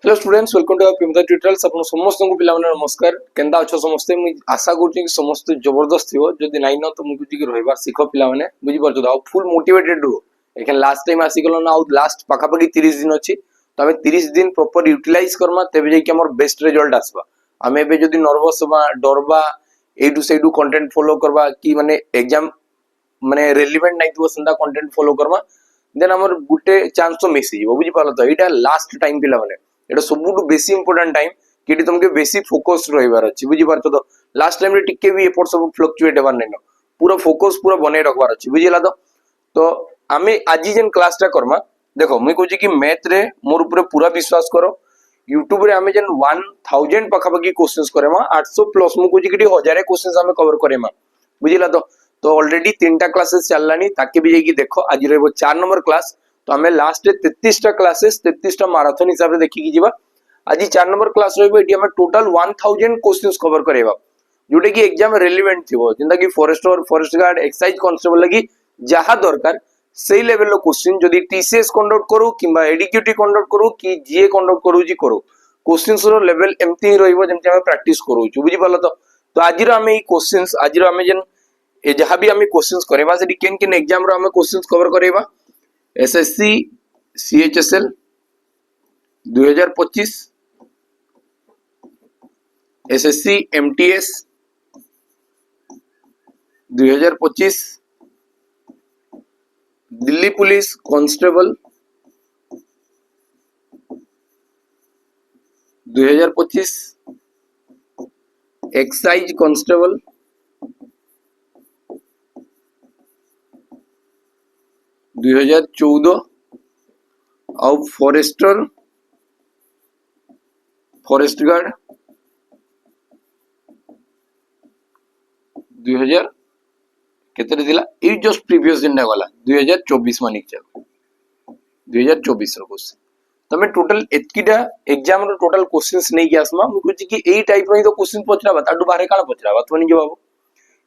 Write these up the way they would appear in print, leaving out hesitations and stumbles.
Hello students, welcome to Pimda tutorials. आपन समस्त को पिला माने नमस्कार। केंदा अच्छो समस्त मु आशा करछि कि समस्त जबरदस्त थिवो। जदि नाइ न तो मु कुछि कि रहबार सिखो पिला माने बुझि परछो दाउ फुल मोटिवेटेड रो। एखन लास्ट टाइम आसी गलो ना आउ लास्ट पाखा पाखी 30 दिन अछि तो हमें 30 दिन प्रॉपर यूटिलाइज करमा तबे जे कि हमर बेस्ट रिजल्ट आसबा। हमें बे जदि नर्वस बा डरबा एडू सेडू कंटेंट फॉलो करबा कि माने एग्जाम माने रेलेवेंट नाइ तो संदा कंटेंट फॉलो करबा देन हमर गुटे चांस तो मिस हिबो। बुझि पालो तो एटा लास्ट टाइम पिला माने एटा सबुटु बेसी इंपोर्टेंट टाइम कि तुमके बेसी फोकस रहिबार अछि। बुझि पारछो तो लास्ट टाइम रे टिके भी एपोर्ट सब फ्लक्चुएट हेबार नै न पूरा फोकस पूरा बने रखबार अछि। बुझिला तो आमे आजि जेन क्लास टा करमा देखो मुई कहूची कि मैथ रे मोर ऊपर पूरा विश्वास करो। यूट्यूब रे आमे जेन 1000 पाखा पाखी क्वेश्चंस करेमा 800 प्लस मु कहूची कि 1000 क्वेश्चंस आमे कवर करेमा। बुझिला तो ऑलरेडी 3टा क्लासेस चललानी ताके भी जाई देखो आज रहबो 4 नंबर क्लास। तो हमें लास्ट 33 टा क्लासेस 33 टा मैराथन हिसाब रे देखि कि जीवा। आज 4 नंबर क्लास रहबो एटी हमें टोटल 1000 क्वेश्चंस कवर करेबा जोटे कि एग्जाम रेलेवेंट थिबो जिंदा कि forester forest guard excise constable लगी जहा दरकार सेही लेवल रो क्वेश्चन जदी टीसीएस कंडक्ट करू किबा एडीक्यूटी कंडक्ट करू कि जीए कंडक्ट करू जी करू क्वेश्चंस रो लेवल एम्ति ही रहइबो जेमति हमें प्रैक्टिस करू छु। बुझि पालो तो आज रो हमें ई क्वेश्चंस आज रो हमें जेन ए जहां भी हमें क्वेश्चंस करेबा सेडी केन केन एग्जाम रो हमें क्वेश्चंस कवर करेबा। SSC CHSL 2025, SSC MTS 2025, Delhi police constable 2025, excise constable 2014 और फॉरेस्टर फॉरेस्ट गार्ड 2000 केते दिला ए जस्ट प्रीवियस दिन वाला 2024 मानिक चल 2024 रो क्वेश्चन तमे टोटल एतकीटा एग्जाम रो टोटल क्वेश्चंस नै कि आसमा मु कहछि कि एई टाइप रो तो क्वेश्चन पचराबा ताडू बारे काला पचराबा तोनी जवाब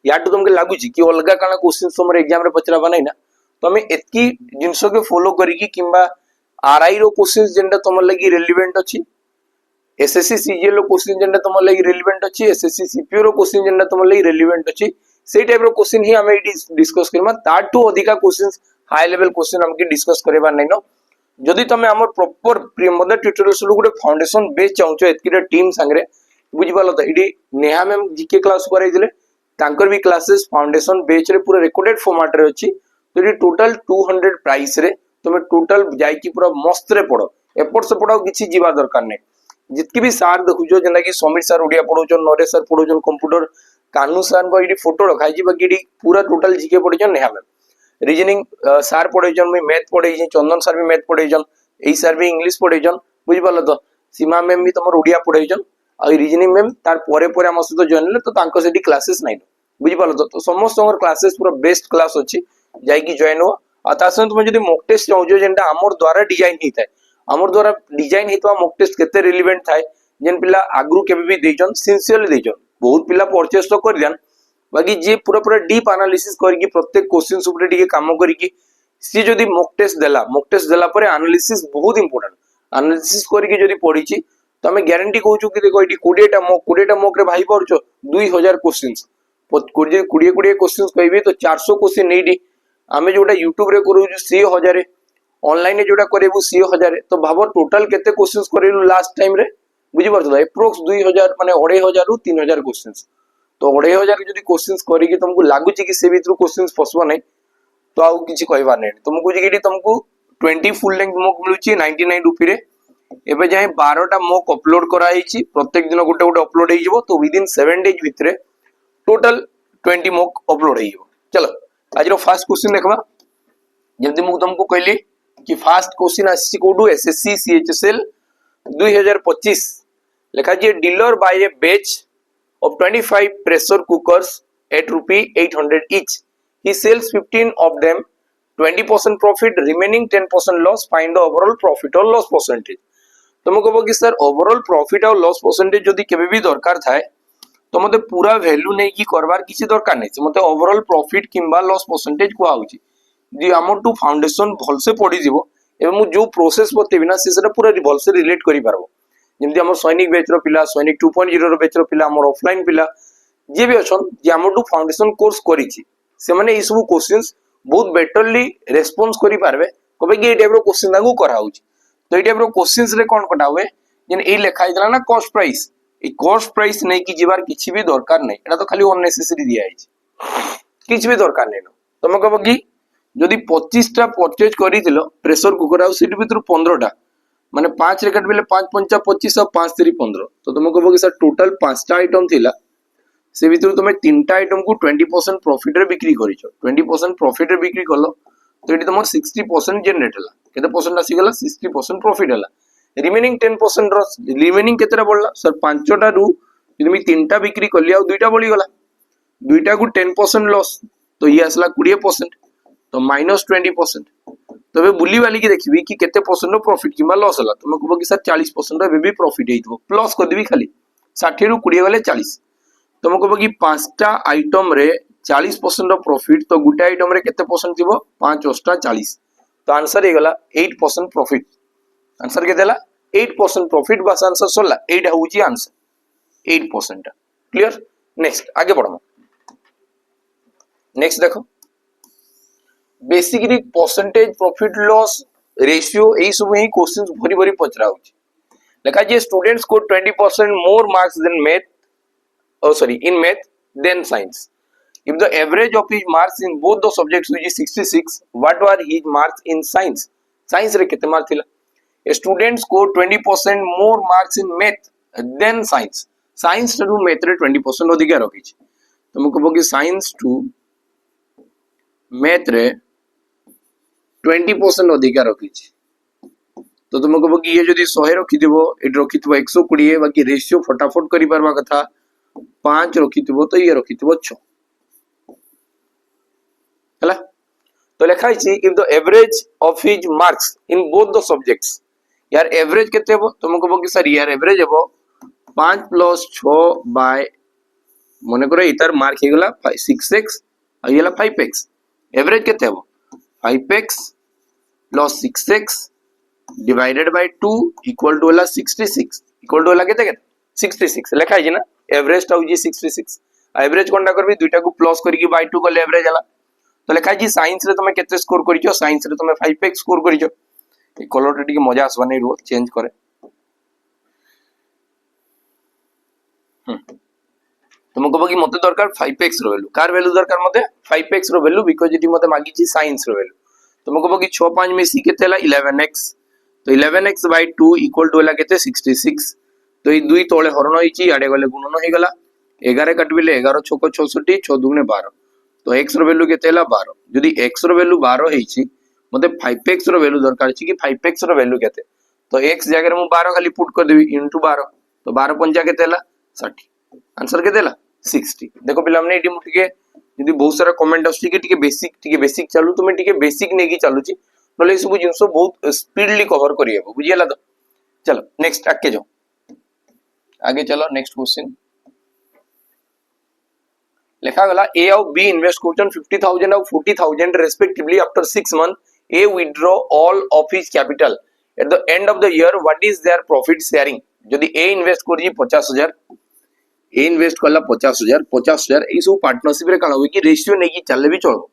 याटू तुमके लागु छी कि अलगा काला क्वेश्चन हमर एग्जाम रे पचराबा नै ना। तो हमें एतकी जिंसो के फॉलो करी कि किंबा आरआई रो क्वेश्चंस जेंडा तमर लागि रेलेवेंट अछि, एसएससी सीजीएल रो क्वेश्चन जेंडा तमर लागि रेलेवेंट अछि, एसएससी सीपीओ रो क्वेश्चन जेंडा तमर लागि रेलेवेंट अछि सेही टाइप रो क्वेश्चन ही हमें डिस्कस करबा। ताटू अधिका क्वेश्चंस हाई लेवल क्वेश्चन हमके डिस्कस करेबा नै न। जदि तमे हमर प्रॉपर प्रियमदा ट्यूटोरियल्स रो गुटे फाउंडेशन बेस चाहूचो एतकीटा टीम संगरे बुझि पालो त ED Neha ma'am GK class कराई दिले तांकर भी क्लासेस फाउंडेशन बेच रे पूरा रिकॉर्डेड फॉर्मेट रे अछि। तो ये टोटल 200 प्राइस रे तुम टोटल जाई कि पूरा मस्त रे पढ़ो एपट से पढ़ाओ किछि जीवा दरकार नै। जितकी भी सार देखुजो जेना कि समीर सर ओडिया पढौजन, नरेश सर पढौजन कंप्यूटर, कानू सर को इडी फोटो रखाई जी बाकी इडी पूरा टोटल जीके पढौजन नेहा मैम, रीजनिंग सर पढौजन, मैं मैथ पढैजन, चंदन सर भी मैथ पढैजन, एई सर भी इंग्लिश पढैजन। बुझि पालो तो सीमा मैम भी तमर ओडिया पढैजन आ रीजनिंग मैम तार परे परे हम सहित जॉइन ले तो तांको सेठी क्लासेस नै। बुझि पालो तो समस्त क्लासेस पूरा बेस्ट क्लास अछि जाई कि जॉइन हो। आ ता संग तुम जदी मॉक टेस्ट चाहूजो जेंटा हमर द्वारा डिजाइन हिताय हमर द्वारा डिजाइन हितवा मॉक टेस्ट केते रिलेवेंट थाय जेन पिला आगरु केबे भी देजन सिंसियरली देजन बहुत पिला परचेस तो करजन बाकी जे पूरा पूरा डीप एनालिसिस करके प्रत्येक क्वेश्चन ऊपर टिके काम करके सी जदी मॉक टेस्ट देला परे एनालिसिस बहुत इंपोर्टेंट एनालिसिस करके जदी पढिछि तो हमें गारंटी कहूछु कि देखो एटी 20 टा मॉक रे भाई परछो 2000 क्वेश्चंस 20 क्वेश्चंस कहबी तो 400 क्वेश्चन नेडी आमे जोटा यूट्यूब रे करू सी 1000 ऑनलाइन रे जोटा करेबु सी 1000 तो भाबो टोटल केते क्वेश्चंस करेलु लास्ट टाइम रे बुझि परछो एप्रोक्स 2000 माने 2500 रु 3000 क्वेश्चंस। तो 2500 जदी क्वेश्चंस करी कि तुमको लागु छी कि से भीतर क्वेश्चंस फसबो नै तो आउ किछि कहबा नै तुमको जे कि तुमको 20 फुल लेंथ मॉक मिलुची 99 रुपी रे एबे जाय 12 टा मॉक अपलोड कराई छी प्रत्येक दिन गोटे गोटे अपलोड हे जिवो तो विदिन 7 डेज भितरे टोटल 20 मॉक अपलोड हे जिवो। चलो आज रो फर्स्ट क्वेश्चन देखबा जल्दी मु तुमको कहली कि फर्स्ट क्वेश्चन आसी कोडू एसएससी सीएचएसएल 2025 लिखा जे dealer buy a batch of 25 pressure cookers at rupee 800 each. He sells 15 of them, 20% profit, remaining 10% loss. Find the overall profit or loss percentage. तुम कहो कि सर ओवरऑल प्रॉफिट और loss percentage जदी केबे भी दरकार थाए तो मते पूरा वैल्यू नै कि करबार किछि दरकार नै मते ओवरऑल प्रॉफिट किंबा लॉस परसेंटेज को आउची जे हमर टू फाउंडेशन भल से पड़ी जिवो एबे मु जो प्रोसेस बतेबी ना से सेटा पूरा भल से रिलेट करि पारबो जेमती हमर सैनिक बैच रो पिला सैनिक 2.0 रो बैच रो पिला हमर ऑफलाइन पिला जे भी अछन जे हमटू फाउंडेशन कोर्स करिछि से माने ई सब क्वेश्चंस बहुत बेटरली रेस्पॉन्स करि पारबे कबे कि ए टाइप रो क्वेश्चन लागू करा होछि तो ए टाइप रो क्वेश्चंस रे कोन कटा हुए जेन ए लिखा हितला ना कॉस्ट प्राइस ए कॉस्ट प्राइस नै कि जीवार किछि भी दरकार नै एटा तो खाली अननेसेसरी दिया हिछि किछि भी दरकार नै तमे कहबो कि जदि 25 टा परचेज करिथिलो प्रेशर कुकर आ सिट भीतर 15 टा माने 5 रे काटबेले 5 पंचा 25 और 5 3 15 तो तुम कहबो कि सर टोटल 5 टा आइटम थिला से भीतर तुम 3 टा आइटम को 20% प्रॉफिट रे बिक्री करिछो 20% प्रॉफिट रे बिक्री करलो तो एटी तुम 60% जनरेट हला केते परसेंट आसी गला 60% प्रॉफिट हला रिमेनिंग 10% रो रिमेनिंग केतेरा बढ़ला सर 5 टा रु यदि मी 3 टा बिक्री करली आ 2 टा बढ़ी गला 2 टा को 10% लॉस तो ये आसला 20% तो -20% तो वे बुली वाली की देखबी कि केते परसेंट रो प्रॉफिट किमा लॉस हला तुम कहबो कि सर 40% रो भी प्रॉफिट हेइथबो प्लस कर देबी खाली 60 रु 20 गले 40 तुम कहबो कि 5 टा आइटम रे 40% रो प्रॉफिट तो गुटे आइटम रे केते परसेंट थिबो 5 + 40 तो आंसर हे गला 8% प्रॉफिट आंसर के देला 8% प्रॉफिट बस आंसर सोला 8 होउची आंसर 8% क्लियर नेक्स्ट आगे बढ़ो नेक्स्ट देखो basically percentage profit loss ratio ए सब ही क्वेश्चंस भरी भरी पचरा होची लेखा जे स्टूडेंट्स को 20% more marks than math in math than science if the average of his marks in both the subjects which is 66 what were his marks in science रे केते मार्क थिला a students को 20% more marks in math than science टू math रे 20% अधिक रखी छी तुम कहबो कि साइंस टू मैथ रे 20% अधिकार रखी तो तुम कहबो कि ये जदी 100 रखिथिबो एट रखिथिबो 120 बाकी रेशियो फटाफट करि परबा कथा 5 रखिथिबो तो ये रखिथिबो 6 हला तो लिखा छि if the average of his marks in both the subjects यार एवरेज केते हो तुम कहबो कि सर यार एवरेज हेबो 5 + 6 बाय मने करो इतार मार्क हे गेला 6x आ येला 5x एवरेज केते हो 5x plus 6x divided by 2 equal to 66 equal to केते 66 लिखा है ना एवरेज टा होजी 66 एवरेज कोनटा करबी दुईटा को प्लस करी बाय 2 करले एवरेज हला तो लिखा है साइंस रे तुमे केते स्कोर करिछो साइंस रे तुमे 5x स्कोर करिछो ए कलर टिके मजा आसबा नै रो चेंज करे तुम कहबो कि मते दरकार 5x रो वैल्यू कार वैल्यू दरकार मते 5x रो वैल्यू बिकॉज़ इटी मते मागी छि साइंस रो वैल्यू तुम कहबो कि 6 5 मिसी केते हला 11x तो 11x by 2 equal to हला केते 66 तो ई दुई तोळे हरण होईची आडे गले गुणन होई गला 11 कटबिले 11 6 को 66 6 2 12 तो x रो वैल्यू केते हला 12 जदी x रो वैल्यू 12 हेची मते 5x रो वैल्यू दरकार छि कि 5x रो वैल्यू केते तो x जगह रे मु 12 खाली पुट कर देबी इनटू 12 तो 12 पंजा केते हला 60 आंसर केते हला 60 देखो पिला हमने एटी मुठिके यदि बहुत सारा कमेंट आछी कि टिके बेसिक चालू तुमे टिके बेसिक नेकी चालू छी नले सब जिंसो बहुत स्पीडली कवर करियबो बुझियला तो चलो नेक्स्ट आके जाओ आगे चलो नेक्स्ट क्वेश्चन लिखा गला ए और बी इन्वेस्ट करछन 50000 और 40000 respectively after 6 month A withdraw all of his capital at the end of the year what is their profit sharing जदी ए इन्वेस्ट करजी 50000 ए इन्वेस्ट करला 50000 ए सब पार्टनरशिप रे काला होई कि रेशियो नै कि चलले भी चलो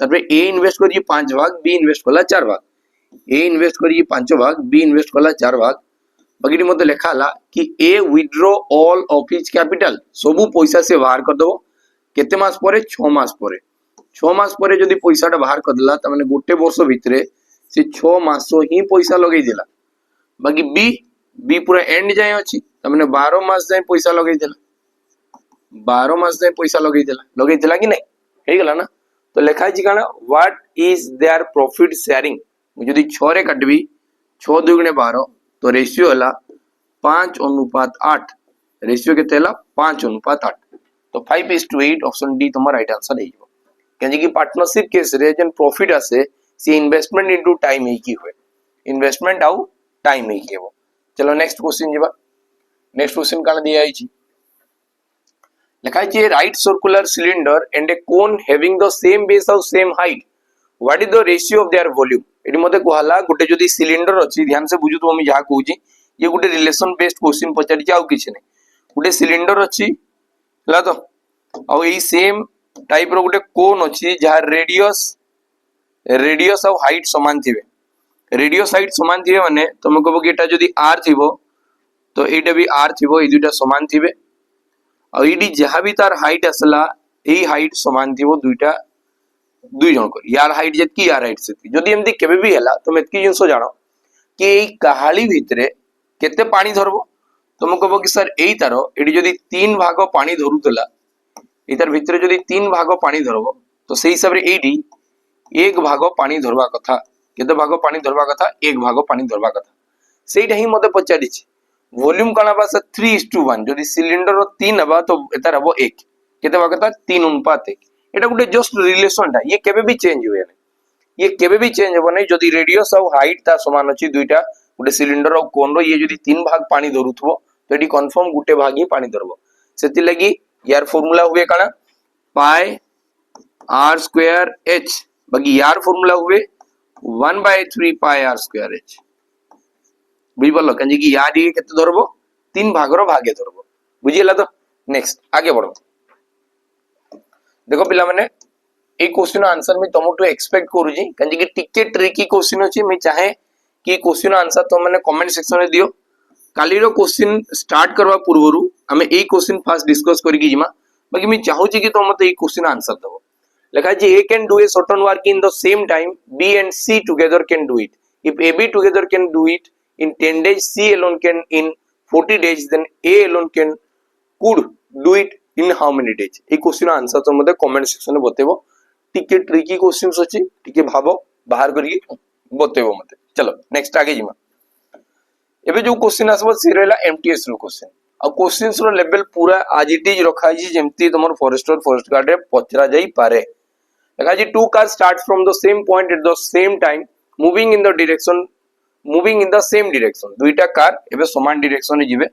तबे ए इन्वेस्ट करजी 5 भाग बी इन्वेस्ट करला 4 भाग ए इन्वेस्ट करजी 5 भाग बी इन्वेस्ट करला 4 भाग बाकी मते लिखाला कि A withdraw all of his capital सबु पैसा से बाहर कर दो केते मास परे 6 मास परे जदी पैसाटा बाहर कर देला त माने गोटे वर्ष भितरे से 6 मास ही पैसा लगै देला बाकी बी पूरा एंड जाय अछि त माने 12 मास जाय पैसा लगै देला 12 मास जाय पैसा लगै देला कि नै हे गेला ना तो लिखा है काना what is their profit sharing जदी 6 रे काटबी 6 2 गुणे 12 तो रेशियो हला 5:8 रेशियो केते हला 5:8 तो 5:8 ऑप्शन डी तुम्हारा राइट आंसर है जे कि पार्टनरशिप केस रे जन प्रॉफिट आसे सी इन्वेस्टमेंट इनटू टाइम है की होय इन्वेस्टमेंट आउ टाइम है की हो चलो नेक्स्ट क्वेश्चन जीवा नेक्स्ट क्वेश्चन काना दिया है लिखा है right circular cylinder and a cone having the same base और same height what is the ratio of their volume एटी मते कहला गोटे जदी सिलिंडर अछि ध्यान से बुझु तो हम जहा कहूची ये गोटे रिलेशन बेस्ड क्वेश्चन पचारि आउ किछि नै गोटे सिलिंडर अछि हला तो आउ एई सेम टाइप रो गोटे कोन अछि जहा रेडियस और हाइट समान थिबे रेडियस हाइट समान थिबे माने तुम कहबो कि एटा जदी r थिबो तो एटा भी r थिबो ए दुटा समान थिबे और एडी जहा भी तार हाइट असला एई हाइट समान थिबो दुईटा दुई जन को यार हाइट जेतकी यार हाइट सेतकी जदी एमदी केबे भी हला तुम एतकी जिंस जानो कि एई कहाली भितरे केते पानी धरबो तुम कहबो कि सर एई तारो एडी जदी 3 भाग पानी धरुतला इतार भितरे जदी 3 भाग पानी धरबो तो सेही हिसाब रे एडी 1 भाग पानी धरबा कथा केते भाग पानी धरबा कथा 1 भाग पानी धरबा कथा सेइटा ही मते पचारिछि वॉल्यूम काना बा 3:1 जदी सिलिंडर रो 3 हबा तो एतार हबो 1 केते भाग कथा 3:1 एटा गुटे जस्ट रिलेशन ता ये केबे भी चेंज होय नहीं ये केबे भी चेंज हो नहीं जदी रेडियस और हाइट ता समान अछि दुईटा गुटे सिलिंडर और कोन रो ये जदी 3 भाग पानी धरुथबो तो एडी कंफर्म गुटे भाग ही पानी धरबो सेति लगी यार फार्मूला हुए काना पाई r स्क्वायर h बाकी यार फार्मूला हुए 1/3 पाई r स्क्वायर h बुझी बोलो कंजे कि यार ये केते धरबो 3 भाग रो भागे धरबो बुझियला तो नेक्स्ट आगे बढ़ो देखो पिला माने ए क्वेश्चन आंसर में तुमटू एक्सपेक्ट करू जी कंजे कि टिके ट्रिकी क्वेश्चन अछि मैं चाहे कि क्वेश्चन आंसर तुम माने कमेंट सेक्शन में दियो काली रो क्वेश्चन स्टार्ट करवा पूर्वरु हमें ए क्वेश्चन फास्ट डिस्कस करी कि जिमा बाकी मैं चाहू छी कि तुम मते ए क्वेश्चन आंसर दबो लिखा जी A can do a certain work in the same time B and C together can do it if A B together can do it in 10 days C alone can in 40 days then A alone can could do it in how many days ए question answer तो मते comment section में बतेबो टिके tricky questions अछि टिके भाबो बाहर करी बतेबो मते चलो नेक्स्ट आगे जिमा एबे जो क्वेश्चन आसबो सी रहला एमटीएस रो क्वेश्चन आ क्वेश्चंस रो लेवल पूरा आज इट इज रखा जी जेमती तुमर फॉरेस्ट और फॉरेस्ट गार्ड रे पचरा जाई पारे देखा जी two cars start from the same point at the same time moving in the same direction दुईटा कार एबे समान डायरेक्शन रे जिवे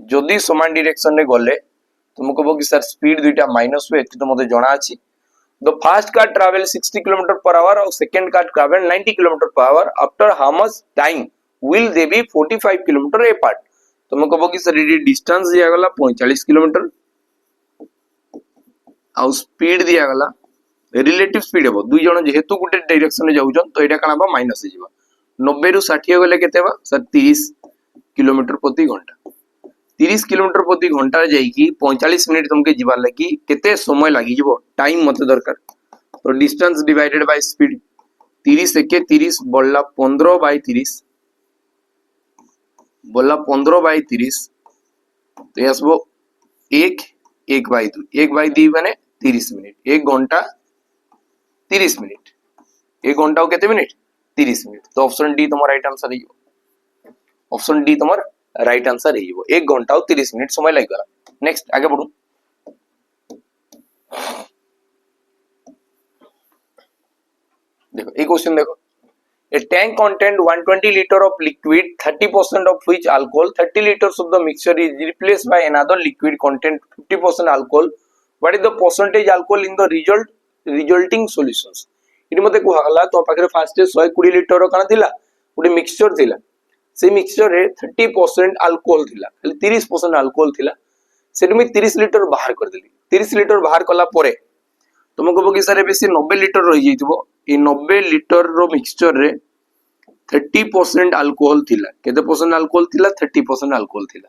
जदी समान डायरेक्शन रे गले तुम कहबो कि सर स्पीड दुईटा माइनस हुए एति तो मते जणा अछि the first car travel 60 km per hour और second car travel 90 km per hour after how much time will they B 45 km apart तुम कहबो कि सर ये डिस्टेंस दिया गला 45 km और स्पीड दिया गला रिलेटिव स्पीड हेबो दुई जण जेहेतु गुटे डायरेक्शन रे जाउछन तो एटा काना बा माइनस हे जिवो 90 रु 60 गले केते बा सर 30 किलोमीटर प्रति घंटा 30 किलोमीटर प्रति घंटा जाइकी 45 मिनिट तुमके जीवार लगी केते समय लागि जीवो टाइम मते दरकार तो डिस्टेंस डिवाइडेड बाय स्पीड 30 एके 30 बल्ला 15/30 बल्ला 15/30 तो आसबो 1/2 1/2 माने 30 मिनिट 1 घंटा 30 मिनिट 1 घंटा केते मिनिट 30 मिनिट तो ऑप्शन डी तुम्हारा राइट आंसर है ऑप्शन डी तुम्हारा राइट आंसर है 1 घंटा और 30 मिनिट समय लगेगा नेक्स्ट आगे बढ़ो देखो एक क्वेश्चन देखो a tank contained 120 liter of liquid 30% of which alcohol 30 liters of the mixture is replaced by another liquid content 50% alcohol what is the percentage alcohol in the resulting solutions इनि मते कहला तो पाखरे फास्ट 120 लिटर काना थिला गुटे mixture थिला से mixture रे 30% अल्कोहल थिला खाली 30% अल्कोहल थिला सेट में 30 लिटर बाहर कर देली 30 लिटर बाहर कला परे तुम कहबो कि सर बेसी 90 लिटर रहि जइतबो ए 90 लिटर रो मिक्सचर रे 30% अल्कोहल थिला केते परसेंट अल्कोहल थिला 30% अल्कोहल थिला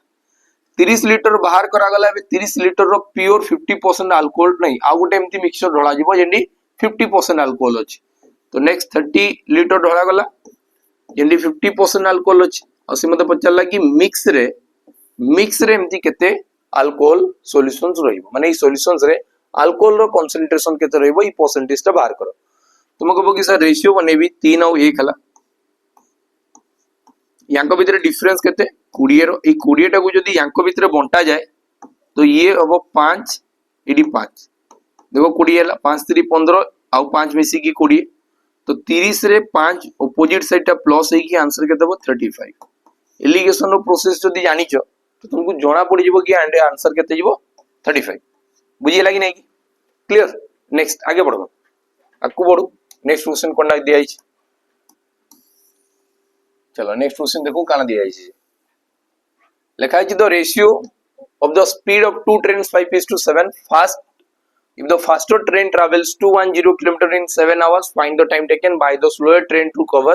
30 लिटर बाहर करा गला बे 30 लिटर रो प्योर 50% अल्कोहल नहीं आ गुटे एम्ति मिक्सचर ढोला जिवो जेंडी 50% अल्कोहल अछि तो नेक्स्ट 30 लिटर ढोला गला जेंडी 50% अल्कोहल अछि और से मते पचला कि मिक्स रे एम्ति केते अल्कोहल सॉल्यूशंस रहिबो माने ई सॉल्यूशंस रे अल्कोहल रो कंसंट्रेशन केते रहिबो ई परसेंटेज ता बाहर करो तुम कहबो कि सर रेशियो बनेबी 3 और 1 हला यांको भीतर डिफरेंस केते 20 रो ए 20 टा को जदी यांको भीतर बंटा जाए तो ये हबो 5 एडी 5 देखो 20 हला 5 3 15 आउ 5 मिसी की 20 तो 30 रे 5 ऑपोजिट साइड टा प्लस है कि आंसर केते हो 35 एलिगेशन रो प्रोसेस जदी जानि छ तो तुमको जणा पड़ी जिवो कि आंसर केते जिवो 35 बुझी लागी नै कि क्लियर नेक्स्ट आगे बढ़ो आकु बढ़ो नेक्स्ट क्वेश्चन कोन दिया है चलो नेक्स्ट क्वेश्चन देखो काना दिया है लिखा है the ratio of the speed of two trains 5:7 fast if the faster train travels 210 km in 7 hours find the time taken by the slower train to cover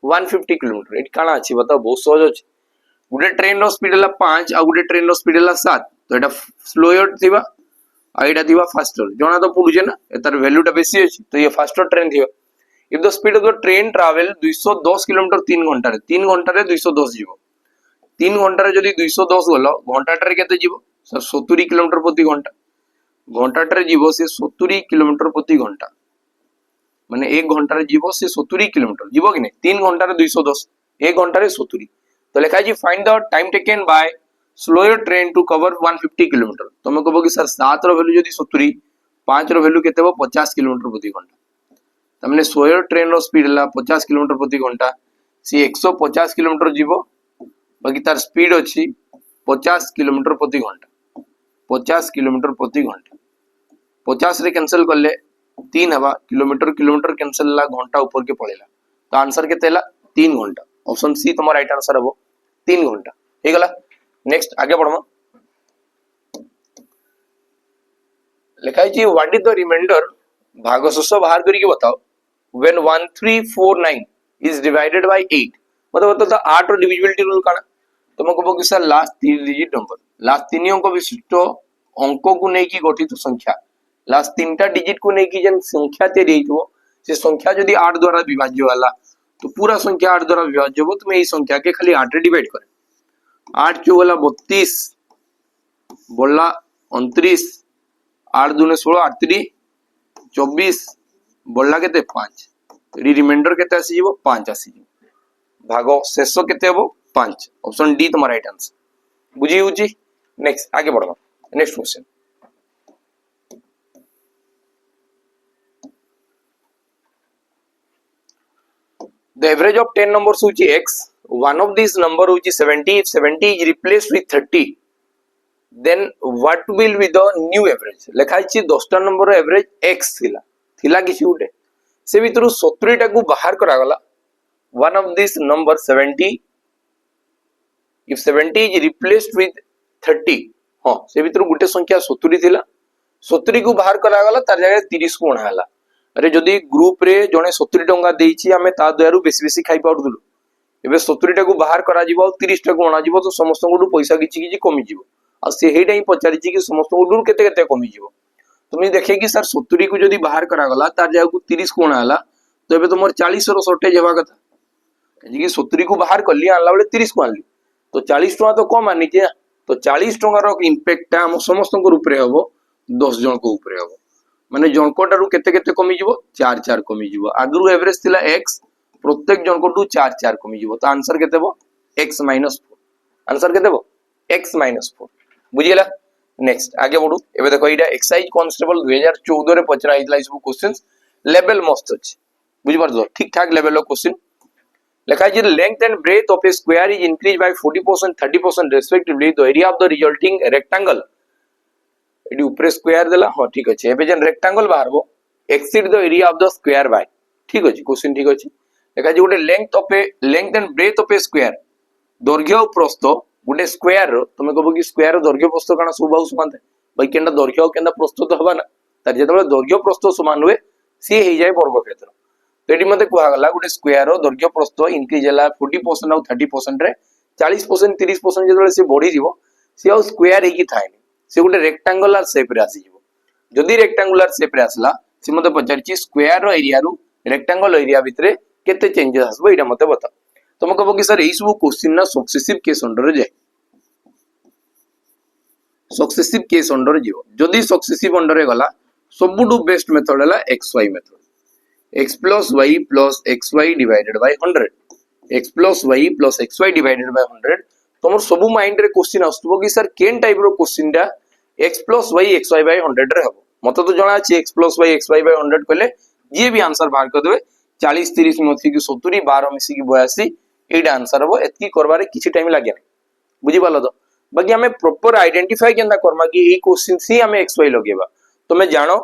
150 km eight काना अछि बताओ बहुत सहज अछि गुटे ट्रेन रो स्पीड हला 5 आ गुटे train रो speed हला 7 तो एटा स्लोयर थिबा आ एटा थिबा फास्टर जणा तो पडुजे ना एतार वैल्यू टा बेसी अछि तो ये फास्टर ट्रेन थिबा if the speed of the train travel 210 km 3 घंटा रे 3 घंटा रे 210 जीवो 3 घंटा रे जदी 210 गलो घंटा रे केते जीवो सर 70 km प्रति घंटा घंटाटे जीव से 70 किलोमीटर प्रति घंटा माने एक घंटा जीव से 70 किलोमीटर जीव कि नहीं 3 घंटा 210 एक घंटा 70 तो लिखा है find the time taken by slower train to cover 150 kilometre तुम कहो कि सर 7 रो वैल्यू जदी 70 5 रो वैल्यू केते 50 किलोमीटर प्रति घंटा तमने स्लोअर ट्रेन रो स्पीड हला 50 किलोमीटर प्रति घंटा सी 150 किलोमीटर जीव बाकी तार स्पीड अछि 50 किलोमीटर प्रति घंटा 50 किलोमीटर प्रति घंटा 50 रे कैंसिल करले 3 हवा किलोमीटर किलोमीटर कैंसिल ला घंटा ऊपर के पड़ेला तो आंसर केते हला 3 घंटा ऑप्शन सी तुम्हारा राइट आंसर हबो 3 घंटा हे गला नेक्स्ट आगे बढ़मा लिखा है व्हाट इज द रिमाइंडर भागशेष बाहर करी के बताओ व्हेन 1349 इज डिवाइडेड बाय 8 मतलब तो 8 रो डिविजिबिलिटी रूल काना तुम कहबो कि sir last 3 digit number last 3 अंक विशिष्ट अंक को नै की गठित संख्या लास्ट 3टा डिजिट को नै की जन संख्या ते देइतो से संख्या यदि 8 द्वारा विभाज्य वाला तो पूरा संख्या 8 द्वारा विभाज्य हो तो मैं इस संख्या के खाली 8 रे डिवाइड करे 8 क्यों वाला 32 बोला 29 8 दूने 16 8 3 24 बोला केते 5 री रिमाइंडर केते आसी जीवो 5 आसी जीवो भाग शेष केते हबो 5 ऑप्शन डी तुम्हारा राइट आंसर बुझी होची नेक्स्ट आगे बढ़ो next question the average of 10 numbers which is x one of these number which is 70 if 70 is replaced with 30 then what will be the new average लिखा है 10टा number average x थिला किसी उठे से भीतर 70 टा को बाहर करा गला one of this number 70 if 70 is replaced with 30 हां से भीतर गुटे संख्या 70 थिला 70 को बाहर करा गला तार जगह 30 को उणा हला अरे जदी ग्रुप रे जने 70 टंका देइछि हमें ता दयारु बेसी बेसी खाइ पाउदुलु एबे 70 टा को बाहर करा जिवो 30 टा को अणा जिवो तो समस्त गुडु पैसा किछि किछि कमी जिवो आ से हेडा ही पचारिछि कि समस्त गुडु केते केते कमी जिवो तुम देखे कि सर 70 को जदी बाहर करा गला तार जाय को 30 को अणाला तो एबे तुमर 40 रो शॉर्टेज हेबा कथा कि 70 को बाहर करली आनला बेले 30 को आनली तो 40 टका तो कम आनी जे तो 40 टका रो इंपैक्ट हम समस्त को ऊपर हेबो 10 जन को ऊपर हेबो माने जनकोटारू केते केते कमी जिवो 4 4 कमी जिवो आगरु एवरेज थिला x प्रत्येक जनकोटू 4 4 कमी जिवो तो आंसर केते बो x - 4 आंसर केते बो x - 4 बुझियला नेक्स्ट आगे बढ़ू एबे देखो इडा एक्सरसाइज कांस्टेबल 2014 रे पचरा आइतला ई सब क्वेश्चंस लेवल मस्त अछि बुझि परदो ठीक ठाक लेवल रो क्वेश्चन लिखा है length and breadth of a square is increase by 40% 30% respectively the area of the resulting rectangle एडी ऊपर स्क्वायर देला हां ठीक अछि एबे जन रेक्टेंगल बाहरबो exceed the area of the square by ठीक अछि क्वेश्चन ठीक अछि देखा जे गुटे length and breadth of a square दৈর্ঘ্য और प्रस्थ गुटे स्क्वायर तुमे कहबो कि स्क्वायर दৈর্ঘ্য प्रस्थ काना सुबाउ समान थाए भाई केंडा दৈর্ঘ্য केंडा प्रस्थ तो हबा ना तार जेतबे दৈর্ঘ্য प्रस्थ समान हुए सी हे जाय वर्ग क्षेत्र तो एडी मते कुहा गला गुटे स्क्वायर दৈর্ঘ্য प्रस्थ इंक्रीज हला 40% और 30% रे 40% 30% जेतबे से बढ़ी जीवो से और स्क्वायर हे की थाए से गोटे रेक्टेंगुलर शेप रे आसी जीवो जदी रेक्टेंगुलर शेप रे आसला से मते पचारची स्क्वायर रो एरिया रु रेक्टेंगल एरिया भितरे केते चेंजेस आसबो एटा मते बता तुम कहबो कि सर एई सब क्वेश्चन ना सक्सेसिव केस अंडर रे जाय सक्सेसिव केस अंडर जीवो जदी सक्सेसिव अंडर रे गला सबुडू बेस्ट मेथड हला xy method x + y + xy divided by 100 x + y + xy divided by 100 तुमर सब माइंड रे क्वेश्चन आस्तबो कि सर केन टाइप रो क्वेश्चन डा x + y xy बाय 100 रे हबो मते तो जणा अछि x + y xy बाय 100 कहले जे भी आंसर बाहर कर देबे 40 30 मथि की 70 12 मिसी की 82 एटा आंसर हबो एतकी करबारे किछि टाइम लागे नै बुझि पालो तो बाकी हमें प्रॉपर आइडेंटिफाई केनता करमा कि ए क्वेश्चन से हमें xy लगेबा तमे जानो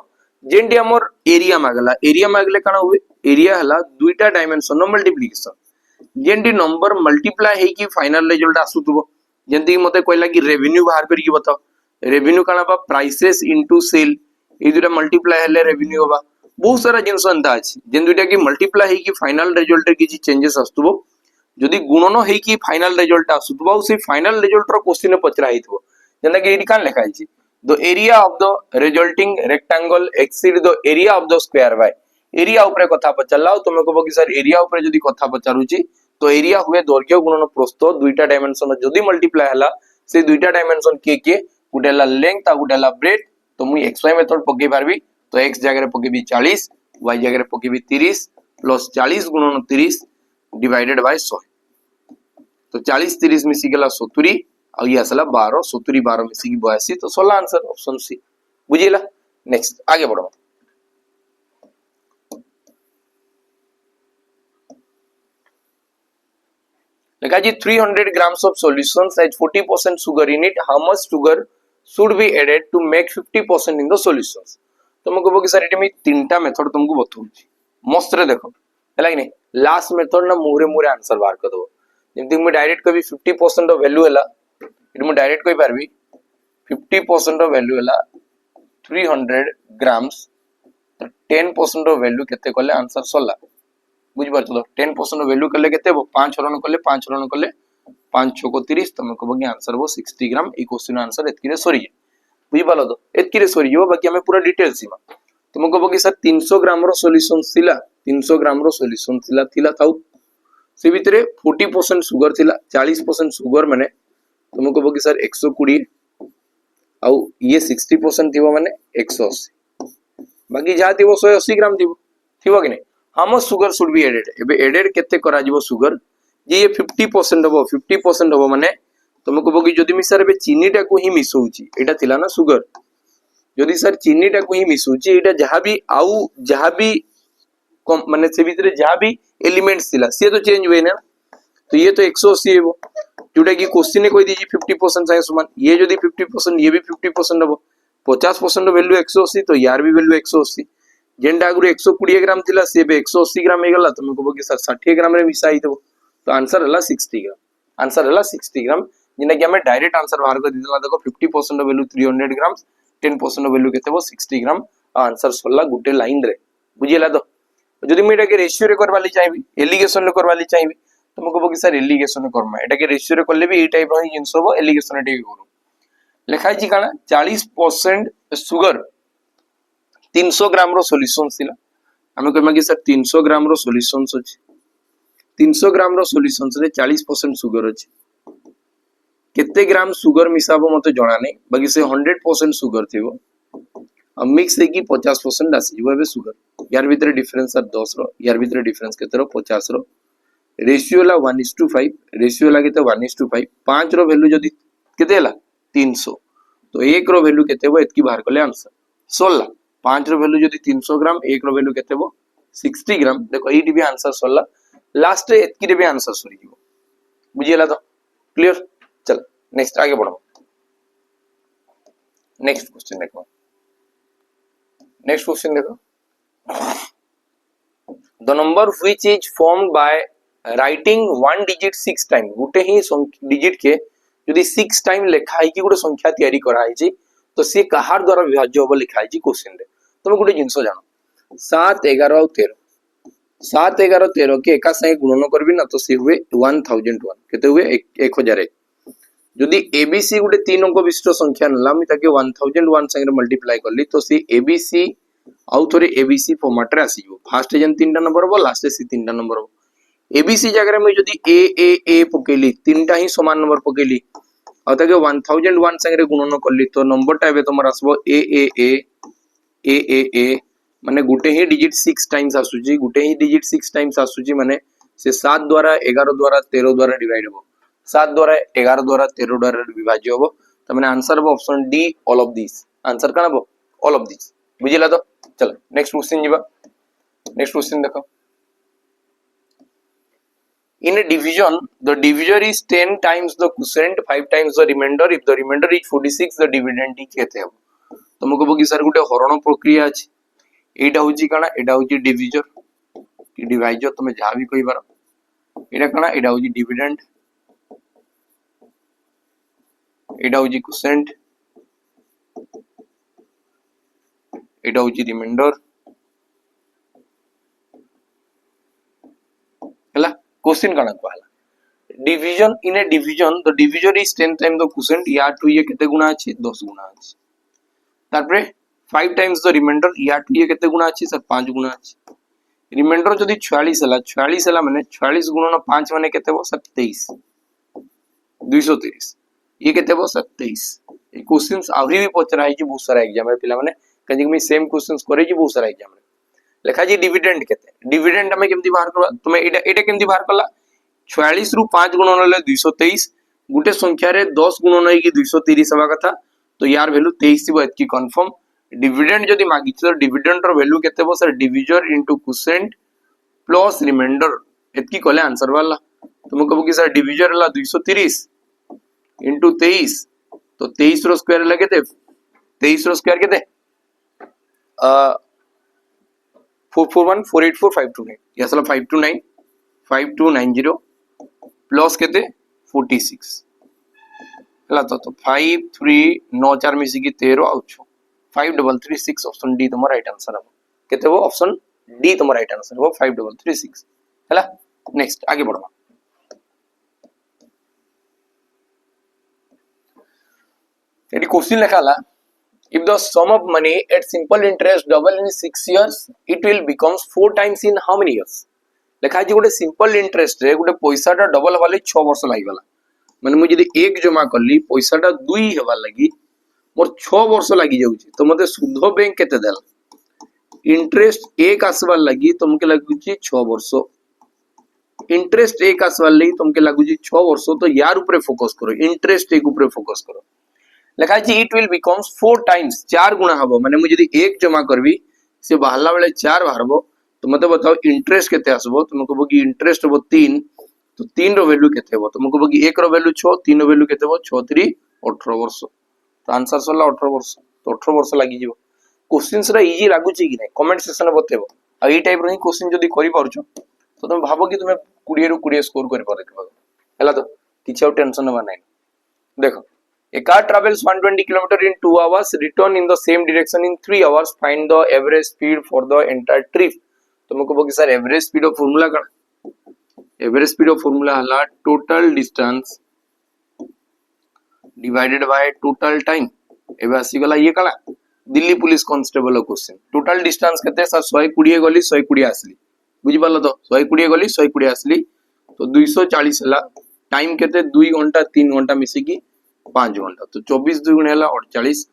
जेंडी हमर एरिया मागले काना हुए एरिया हला दुईटा डायमेंशन नो मल्टीप्लिकेशन जेंडी नंबर मल्टीप्लाई हे की फाइनल रिजल्ट आसुतबो जंती मते कहला कि रेवेन्यू बाहर करके बताओ रेवेन्यू काना बा प्राइसेस इनटू सेल ए दुटा मल्टीप्लाई हेले रेवेन्यू होबा बहुत सारा जिनस अंता अछि जेन दुटा कि मल्टीप्लाई हे कि फाइनल रिजल्ट रे किछि चेंजेस आस्तुबो जदि गुणन हे कि फाइनल रिजल्ट आस्तुबो से फाइनल रिजल्ट रो क्वेश्चन ने पचरा हितबो जेना कि एडी कान लिखा हिछि the area of the resulting rectangle exceed the area of the square by area ऊपर कथा पचरला तुम कहबो कि सर एरिया ऊपर जदि कथा पचारुची तो एरिया हुए दैर्घ्य गुणन प्रस्थ दुईटा डायमेंशन जदि मल्टीप्लाई हला से दुईटा डायमेंशन के गुटेला लेंथ आ गुटेला ब्रेथ तो मु xy मेथड पके पारबी तो x जगह रे पकेबी 40 y जगह रे पकेबी 30 प्लस 40 गुणन 30 डिवाइडेड बाय 100 तो 40 30 मिसी गेला 70 आ ये आसला 12 70 12 मिसी की 82 तो 16 आंसर ऑप्शन सी बुझिला नेक्स्ट आगे बढ़ो लिखा जी 300 grams of solution has 40% sugar in it how much sugar should be added to make 50% in the solutions तुम कहबो कि सर एटे मी तीनटा मेथड तुमको बतौछि मस्त रे देखो हैला कि नहीं लास्ट मेथड ना मुरे आंसर बाहर कर दबो जेमति मैं डायरेक्ट कभी 50% ऑफ वैल्यू हैला इट मैं डायरेक्ट कहि पारबी 50% ऑफ वैल्यू हैला 300 grams तो 10% ऑफ वैल्यू केते कले आंसर सला बुझ पारछलो 10% ऑफ वैल्यू कले केते 5 रन कले 5 6 को 30 तुम कहबो कि आंसर वो 60 ग्राम ई क्वेश्चन आंसर एतकी रे सरी बुझ पालो तो एतकी रे सरी जो बाकी हमें पूरा डिटेल सीमा तुम कहबो कि सर 300 ग्राम रो सॉल्यूशन थिला 300 ग्राम रो सॉल्यूशन थिला थाउ से भितरे 40% सुगर थिला 40% सुगर माने तुम कहबो कि सर 120 आ ये 60% थिबो माने 180 बाकी जा थिबो 180 ग्राम थिबो कि नहीं how much sugar should be added एबे एडेड केते करा जिवो सुगर जे ये 50% हबो 50% हबो माने तुम कहबो कि जदि मी सर बे चीनीटा को ही मिसौची एटा थिला ना सुगर जदि सर चीनीटा को ही मिसौची एटा जहां भी माने से भीतर जहां भी एलिमेंट्स थिला से तो चेंज हुए ना तो ये तो 180 हेबो जोटा कि क्वेश्चन ने कोइ दीजी 50% साइंस समान ये जदि 50% ये भी 50% हबो 50% वैल्यू 180 तो यार भी वैल्यू 180 जेंडा आगु 120 ग्राम थिला से बे 180 ग्राम हे गला तुम कहबो कि सर 60 ग्राम रे मिसाई देबो तो आंसर हला 60 ग्राम आंसर हला 60 ग्राम जिना कि हमें डायरेक्ट आंसर बाहर कर दितला देखो 50% वैल्यू 300 ग्राम 10% वैल्यू केते हो 60 ग्राम आंसर सल्ला गुटे लाइन रे बुझिला तो जदि मैं एटा के रेशियो रे करवाली चाहिबी एलिगेशन रे करवाली चाहिबी तुम कहबो कि सर एलिगेशन रे करमा एटा के रेशियो रे करले भी ए टाइप रो जिंस हो एलिगेशन रे करू लिखाई छी काना 40% सुगर 300 ग्राम रो सॉल्यूशन थिला हमें कहमा कि सर 300 ग्राम रो सॉल्यूशंस अछि 300 ग्राम रो सॉल्यूशंस रे 40% सुगर अछि केते ग्राम सुगर मिसाबो मते जणा नै बाकी से 100% सुगर थिबो अब मिक्स है कि 50% आसी जो एबे सुगर यार भीतर डिफरेंस 10 रो यार भीतर डिफरेंस केते रो 50 रो रेशियो ला 1:5 रेशियो ला केते 1:5 5 रो वैल्यू जदी केते हला 300 तो 1 रो वैल्यू केते हो एतकी बाहर करले आंसर 16 5 रो वैल्यू जदी 300 ग्राम 1 रो वैल्यू केते हो 60 ग्राम देखो एटी भी आंसर 16 लास्ट रे एतकी रे भी आंसर सरी जीवो बुझियला तो क्लियर चल नेक्स्ट आगे बढ़ो नेक्स्ट क्वेश्चन देखो नेक्स्ट क्वेश्चन देखो the number which is formed by writing one digit 6 time Gute he digit के यदि 6 टाइम लिखा है कि गुटे संख्या तैयारी करा है जी तो से कहार द्वारा विभाज्य होबो लिखा है जी क्वेश्चन रे तुम गुटे जिंसो जानो 7 11 और 13 7 11 13 के एका संगे गुणन करबी ना तो से हुए 1001 केते हुए 1001 जदि एबीसी गुटे 3 अंक विशिष्ट संख्या नला मी ताके 1001 संगे मल्टीप्लाई करली तो से एबीसी आउ थोरे एबीसी फॉर्मेट रे आसी जो फर्स्ट जन 3टा नंबर हो लास्ट से 3टा नंबर हो एबीसी जगह में जदि ए पकेली 3टा ही समान नंबर पकेली आ ताके 1001 संगे गुणन करली तो नंबरटा एबे तमर आसबो ए माने गुटे ही डिजिट 6 टाइम्स आसुची गुटे ही डिजिट 6 टाइम्स आसुची माने से 7 द्वारा 11 द्वारा 13 द्वारा डिवाइड हो 7 द्वारा 11 द्वारा 13 द्वारा विभाज्य हो तो माने आंसर हो option D all of this answer काना हो ऑल ऑफ दिस बुझिला तो चलो नेक्स्ट क्वेश्चन जीवा नेक्स्ट क्वेश्चन देखो in a division the divisor is 10 times the quotient 5 times the remainder if the remainder is 46 the dividend is केते हो तुमको बगी सर गुटे हरण प्रक्रिया अछि एटा होची काना एटा होची डिविजर कि डिवाइजर तुम जहां भी कहि बार एटा काना एटा होची डिविडेंड एटा होची क्वोशेंट एटा होची रिमाइंडर हला क्वेश्चन काना कहला division in A division the divisor is 10 time the quotient या टू ये केते गुणा अछि 10 गुणा अछि तारपरे 5 टाइम्स द रिमाइंडर या टू ये केते गुणा अछि सर 5 गुणा अछि रिमाइंडर जदी 46 हला माने 46 गुणन 5 माने केते हो सर 23 223 ये केते हो सर 23 ए क्वेश्चंस आउरी भी पचरा है बहुत सारा एग्जाम रे पिला माने कहीं मी सेम क्वेश्चंस करे जी बहुत सारा एग्जाम रे लेखा जी डिविडेंड केते डिविडेंड हमें केमती बाहर करबा तुमे एटा केमती बाहर करला 46 रु 5 गुणन ले 223 गुटे संख्या रे 10 गुणन है कि 230 हवा कथा तो यार वैल्यू 23 थिबो एतकी कंफर्म डिविडेंड जदी मागी तो डिविडेंड रो वैल्यू केते हो sir divisor into quotient plus remainder एतकी कोले आंसर वाला तुम कहबो कि सर डिविजर हला 230 इनटू 23 तो 23 रो स्क्वायर हला केते 23 रो स्क्वायर केते 441 484 529 या साला 529 5290 प्लस केते 46 हला तो 5394 मिसी की 13 आउ 5336 ऑप्शन डी तुम्हारा राइट आंसर हो केते वो ऑप्शन डी तुम्हारा राइट आंसर हो 5336 हला नेक्स्ट आगे बढ़वा यदि question लिखाला if the sum of money at simple interest double in 6 years it will becomes 4 times in how many years लिखा जी गोटे सिंपल इंटरेस्ट रे गोटे पैसाटा डबल वाले 6 वर्ष लागि गला माने मु जदी 1 जमा करली पैसाटा 2 हेबा लागि मोर 6 वर्ष लागि जाउची तो मते सुध बैंक केते देला इंटरेस्ट 1 आसबा लागि तुमके लागुची 6 वर्ष इंटरेस्ट 1 आसबा लागि तुमके लागुची 6 वर्ष तो यार ऊपर फोकस करो इंटरेस्ट 1 ऊपर फोकस करो लिखा जी इट विल बिकम्स 4 टाइम्स 4 गुणा हबो माने मु जदी 1 जमा करबी से बाहरला बेले 4 बाहरबो तो मते बताओ इंटरेस्ट केते आसबो तुम कहबो कि इंटरेस्ट हबो 3 तो 3 रो वैल्यू केते हबो तुम कहबो कि 1 रो वैल्यू 6 3 रो वैल्यू केते हबो 6 3 18 वर्ष तो आंसर सला 18 वर्ष तो 18 वर्ष लागि जीवो क्वेश्चंस रा इजी लागु छी कि नै कमेंट सेक्शन में बतेबो आ ई टाइप रो ही क्वेश्चन जदी करि पारछो तो तुम भाबो कि तुम 20 रो 20 स्कोर करि पारबो हला तो किछ और टेंशन होबा नै देखो a car travels 120 km in 2 hours return in the same direction in 3 hours find the average speed for the entire trip तो मको बोकी sir average speed of formula का एवरेज स्पीड ऑफ फार्मूला हला total distance divided by total time एबे आसी गला ये कला Delhi police constable question total distance केते सर 120 गली 120 आसली बुझि पालो तो 120 गली 120 आसली तो 240 हला टाइम केते 2 घंटा 3 घंटा मिसी की 5 घंटा तो 24 2 गुणे हला 48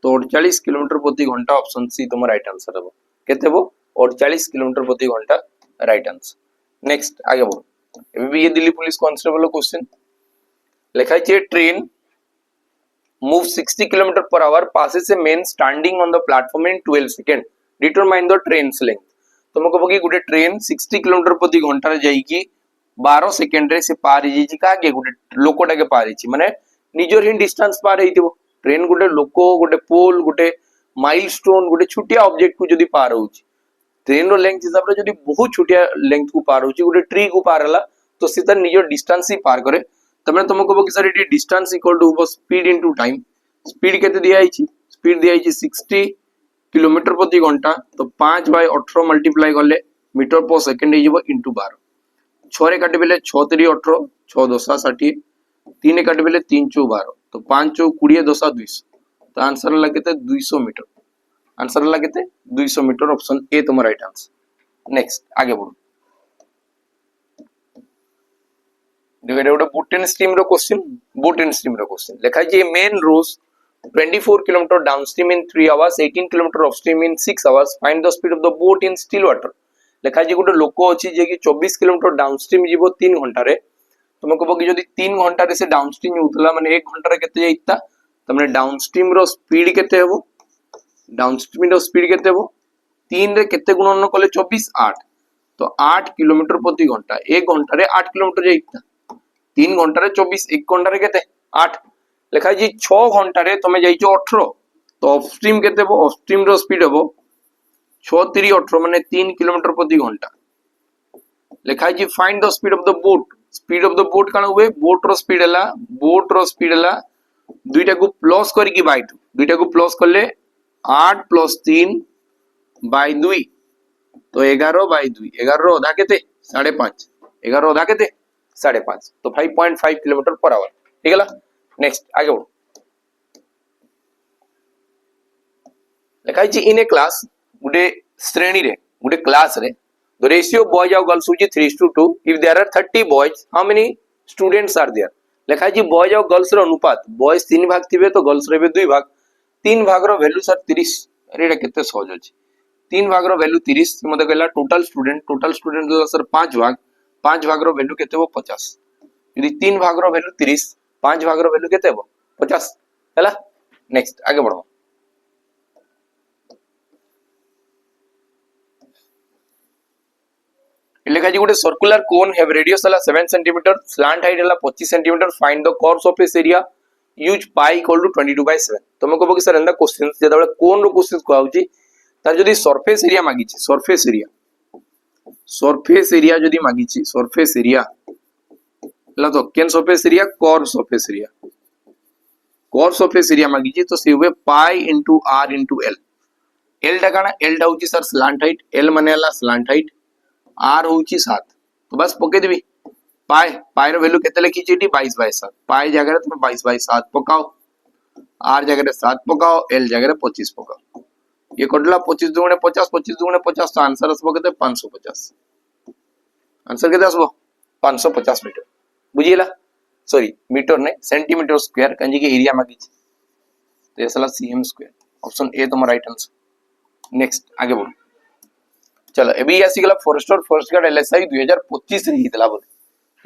तो 48 किलोमीटर प्रति घंटा ऑप्शन सी तुम्हारा राइट आंसर हो केते वो 48 किलोमीटर प्रति घंटा राइट आंसर नेक्स्ट आगे बढ़ो एबे भी ये दिल्ली पुलिस कांस्टेबल क्वेश्चन लिखा है train move 60 km per hour passes a man standing on the platform in 12 seconds determine the train's length तुम कहबो कि गुटे ट्रेन 60 km प्रति घंटा रे जाई कि 12 सेकंड रे से पार ही जी का के गुटे लोकोटा के पार ही माने निजर ही डिस्टेंस पार हेतिबो ट्रेन गुटे लोको गुटे पोल गुटे माइलस्टोन गुटे छुटिया ऑब्जेक्ट को जदी पार होउची ट्रेन रो लेंथ हिसाब रे जदी बहुत छुटिया लेंथ को पार होउची गुटे ट्री को पार हला तो सीधा निजर डिस्टेंस ही पार करे तमे तुम कहबो कि sir it distance equal to होबो स्पीड इनटू टाइम स्पीड केते दिया आइची स्पीड दिया आइची 60 किलोमीटर प्रति घंटा तो 5 बाय 18 मल्टीप्लाई करले मीटर पर सेकंड हिजबो इनटू 12 6 रे काटे बेले 6 3 18 6 10 60 3 काटे बेले 3 4 12 तो 5 4 20 10 200 तो आंसर ला केते 200 मीटर आंसर ला केते 200 मीटर ऑप्शन ए तुम्हारा राइट आंसर नेक्स्ट आगे बढ़ो देखो एटा गोटे बोट एंड स्ट्रीम रो क्वेश्चन लिखा है man rows 24 km downstream in 3 hours 18 km upstream in 6 hours find the speed of the boat in still water लिखा है गोटे लोक अछि जे कि 24 km डाउनस्ट्रीम जीवो 3 घंटा रे तुम कहबो कि जदी 3 घंटा रे से डाउनस्ट्रीम होतला माने 1 घंटा रे केते जाइता तमने डाउनस्ट्रीम रो स्पीड केते हेबो डाउनस्ट्रीम रो स्पीड केते हेबो 3 रे केते गुणन कले 24 8 तो 8 किलोमीटर प्रति घंटा 1 घंटा रे 8 किलोमीटर जाइता 3 घंटा रे 24 1 घंटा रे केते 8 लिखा है 6 घंटा रे तमे जाइछो 18 तो अपस्ट्रीम केते हेबो अपस्ट्रीम रो स्पीड हेबो 6 3 18 माने 3 किलोमीटर प्रति घंटा लिखा है find the speed of the boat of the boat काना हुए बोट रो स्पीड हला दुईटा को प्लस करके बाय 2 दुईटा को प्लस करले 8 + 3 बाय 2 तो 11 बाय 2 11 अधा केते 5.5 11 अधा केते 5.5 तो 5.5 किलोमीटर पर आवर ठीक है। नेक्स्ट आगे बढ़ो लिखाई छी इन ए क्लास गुटे श्रेणी रे गुटे क्लास रे द रेशियो ऑफ बॉयज और गर्ल्स होची 3:2 if there are 30 boys how many students are there लिखाई छी बॉयज और गर्ल्स रो अनुपात बॉयज 3 भाग थिबे तो गर्ल्स रे 2 भाग 3 भाग रो वैल्यू सर 30 अरे एटा केते सहज अछि 3 भाग रो वैल्यू 30 मते कहला टोटल स्टूडेंट जो सर 5 भाग रो वैल्यू केते हो 50 यदि 3 भाग रो वैल्यू 30 5 भाग रो वैल्यू केते हो 50 हैला। नेक्स्ट आगे बढ़ो लिखा जी गोटे सर्कुलर कोन हैव रेडियस हला 7 सेंटीमीटर स्लांट हाइट हला 25 centimetre find the course of its area use pi equal to 22/7 तुम कहबो कि सर एंदा क्वेश्चन जेदा बेले कोन रो क्वेश्चन को आउची तार जदी सरफेस एरिया मागी छी सरफेस एरिया जदी मागी छी सरफेस एरिया ला तो केन सरफेस एरिया कोर सरफेस एरिया मागी छी तो से हुए pi into r into l l टा काना एल टा होची सर स्लांट हाइट एल माने हला स्लांट हाइट आर होची 7 तो बस पके देबी पाई रो वैल्यू केते लिखी छी 22/7 पाई जगह रे तुम 22/7 पकाओ आर जगह रे 7 पकाओ एल जगह रे 25 पकाओ ये कटला 25 दुगुणे 50 25 दुगुणे 50 तो आंसर आसबो केते 550 आंसर केते आसबो 550 मीटर बुझिला सॉरी मीटर ने सेंटीमीटर स्क्वायर कंजी के एरिया मागी छी तो ये साला सीएम स्क्वायर ऑप्शन ए तुम्हारा राइट आंसर। नेक्स्ट आगे बढ़ो चलो एबी आसी गला फॉरेस्टर फॉरेस्ट गार्ड एलएसआई 2025 रे हितला बोले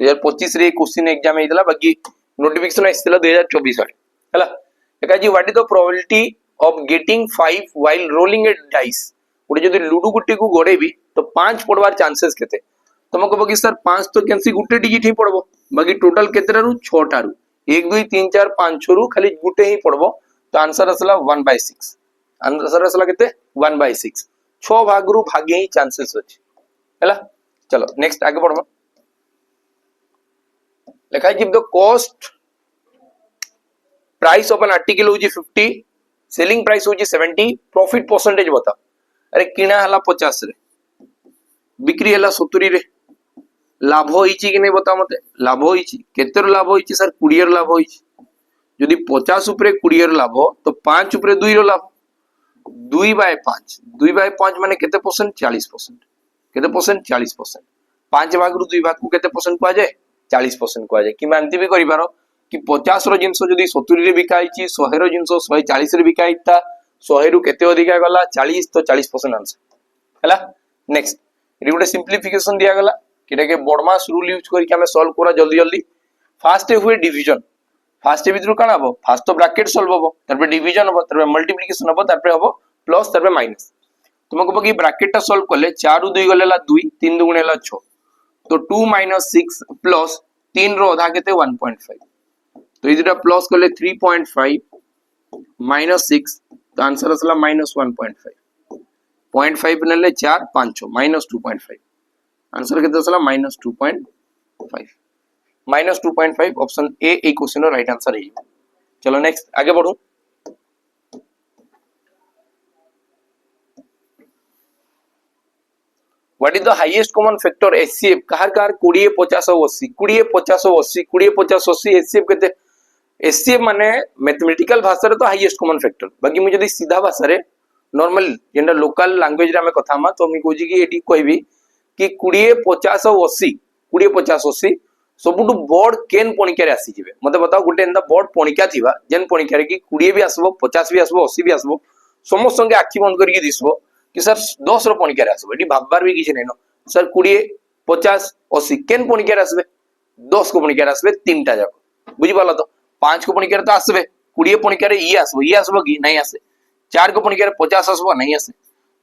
2025 रे क्वेश्चन एग्जाम हितला बाकी नोटिफिकेशन आइतला 2024 आडे हला एका जी what is the probability of getting 5 while rolling a dice ओडे जदी लूडो गुटी को गोडेबी तो 5 पड़वार चांसेस केते तुम कहबो कि सर 5 तो कैंसी गुटे डिजिट ही पड़बो बाकी टोटल केतेरा रु 6 टा रु 1 2 3 4 5 6 रु खाली गुटे ही पड़बो तो आंसर असला 1/6 आंसर असला केते 1/6 6 भाग रु भागे ही चांसेस अछि हैला। चलो नेक्स्ट आगे बढ़ो लिखा give the cost price of an article होजी 50 सेलिंग प्राइस होजी 70 प्रॉफिट परसेंटेज बता अरे किना हला 50 रे बिक्री हला 70 रे लाभ होईची कि नहीं बता मते लाभ होईची केते रो लाभ होईची सर 20 रो लाभ होईची यदि 50 ऊपर 20 रो लाभ तो 5 ऊपर 2 रो लाभ 2/5 माने केते परसेंट 40% केते परसेंट 40% 5 भाग रु 2 भाग को केते परसेंट को आ जाए 40% को आ जाए कि मानती भी करि पारो कि 50 रो जिंस जदी 70 रे बिकाईची 100 रो जिंस 140 रे बिकाईता 100 रु केते अधिका गला 40 तो 40% आंसर हैला। नेक्स्ट रि गोटे सिंपलीफिकेशन दिया गला किटा के बडमास रूल यूज करी के हमें सॉल्व करा जल्दी जल्दी फास्ट हुए डिवीजन फास्ट भितर काना हबो फास्ट तो ब्रैकेट सॉल्व हबो तारपे डिवीजन हबो तारपे मल्टीप्लिकेशन हबो तारपे हबो प्लस तारपे माइनस तुम कहबो कि ब्रैकेट टा सॉल्व करले 4 रु 2 गलेला 2 3 2 गुणेला 6 तो 2 - 6 प्लस 3 रो आधा केते 1.5 तो इधर प्लस करले 3.5 माइनस 6 तो आंसर असला -1.5 0.5 नेले 4 5 -2.5 आंसर केते असला -2.5 -2.5 ऑप्शन ए ए क्वेश्चन रो राइट आंसर है। चलो नेक्स्ट आगे बढ़ो what is the highest common factor HCF कहर 20 50 80 20 50 80 20 50 80 एचसीएफ केते एचसीएफ माने मैथमेटिकल भाषा रे तो हाईएस्ट कॉमन फैक्टर बाकी मु जदी सीधा भाषा रे नॉर्मल जेंडा लोकल लैंग्वेज रे हमें कथा मा तो मी कोजी कि एटी कहबी कि 20 50 80 20 50 80 सबुटु बड़ केन पणिका रे आसी जिवे मते बताओ गुटे एंदा बड़ पणिका थिबा जेन पणिका रे कि 20 भी आसबो 50 भी आसबो 80 भी आसबो समस्त संगे आखि बंद करके दिसबो कि सर 10 रो पणिका रे आसबो एटी भाबबार भी किछ नै न सर 20 50 80 केन पणिका रे आसबे 10 को पणिका रे आसबे तीनटा जाको बुझि पाला तो 5 को पणिका रे तो आसबे 20 पणिका रे ई आसबो कि नहीं आसे 4 को पणिका रे 50 आसबो नहीं आसे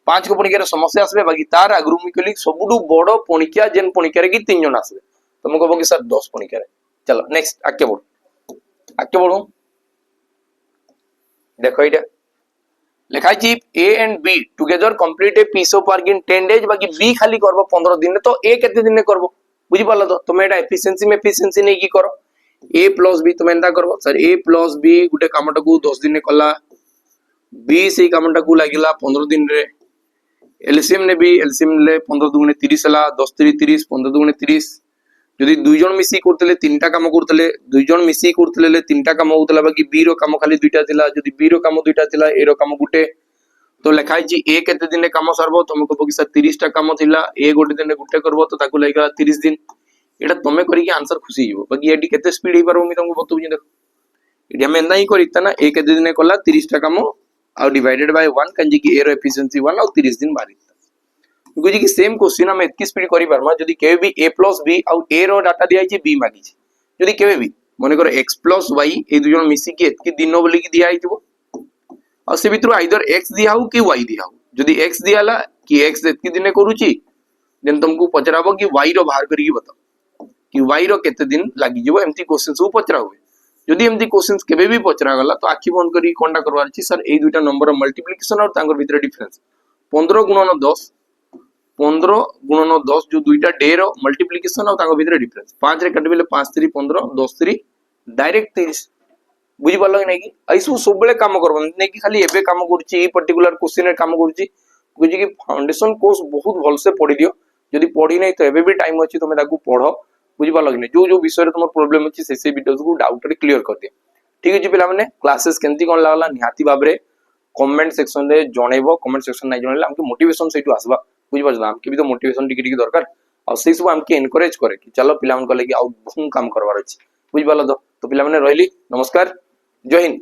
5 को पणिका रे समस्या आसबे बाकी तार आगरु मी कहली सबुटु बड़ पणिका जेन पणिका रे कि 3 जन आसबे तुम कहबो कि सर 10 पणिका रे। चलो नेक्स्ट आके बढ़ो देखो इटा लिखा छी A and B together complete a piece of work in 10 days बाकी बी खाली करबो 15 दिन तो ए केते दिन करबो बुझि पालो तो तुम एटा एफिशिएंसी में एफिशिएंसी नै की करो ए प्लस बी तुम एंता करबो सर ए प्लस बी गुटे कामटा को 10 दिन कला बी से कामटा को लागिला 15 दिन रे एलसीएम ने भी एलसीएम ले 15 दुगुणे 30 हला 10 3 30 15 दुगुणे 30 जदि दुई जन मिसी करतले तीनटा काम करतले दुई जन मिसी करतले तीनटा काम होतला बाकी बी रो काम खाली दुईटा थिला जदि बी रो काम दुईटा थिला ए रो काम गुटे तो लिखाई जी ए केते दिन रे काम सरबो तुमको कहबो कि सर 30 टा काम थिला ए गोटे दिन रे गुटे करबो तो ताकू लागला 30 दिन एटा तमे करी के आंसर खुशी हिबो बाकी एटी केते स्पीड हि पारो मी तुमको बतउ जे देखो एटी हम एंदा ही करिता ना ए केते दिन कला 30 टा काम और डिवाइडेड बाय 1 कंजी की ए रो एफिशिएंसी 1 और 30 दिन बारिता गुजी की सेम क्वेश्चन हम एतकी स्पीड करि पारमा जदी केबे भी a + b और a रो डाटा दिया छै b मागी छै जदी केबे भी माने करो x + y ए दु जन मिसी के एतकी दिन बोली की दिया आइतबो और से भितर आइदर x दिया हो कि y दिया हो जदी x दियाला कि x एतकी दिने करूची देन तुमको पचराबो कि y रो बाहर करी बताओ कि y रो केते दिन लागि जेबो एमती क्वेश्चन सब पचरा हुए जदी एमती क्वेश्चंस केबे भी पचरा गला तो आखि बंद करी कोनटा करवार छी सर ए दुटा नंबर मल्टीप्लिकेशन और तांगर भितर डिफरेंस 15 * 10 15 * 10 जो दुईटा डे रो मल्टीप्लिकेशन और तांको भितर डिफरेंस 5 रे कटबेले 5 3 15 10 3 डायरेक्ट 30 बुझी पालो नै कि ऐसु सबले काम करबो नै कि खाली एबे काम करछि ई पर्टिकुलर क्वेश्चन रे काम करछि बुझी कि फाउंडेशन कोर्स बहुत भल से पढि दियो जदी पढि नै तो एबे भी टाइम अछि तमे ताकू पढो बुझी पालो कि नै जो जो विषय रे तुम प्रॉब्लम अछि से वीडियोस को डाउट रे क्लियर कर दियो ठीक अछि पिला माने क्लासेस केनती कोन लागला निहाती बाबरे कमेंट सेक्शन रे जणेबो कमेंट सेक्शन नै जणेला हमके मोटिवेशन सेटु आसबा बुझ पाछ हम के भी तो मोटिवेशन टिके टिके दरकार और से सब हमके एनकरेज करे कि चलो पिला मन को लेके आउ बहुत काम करवार अछि बुझ पालो तो पिला माने रहली नमस्कार जय हिंद।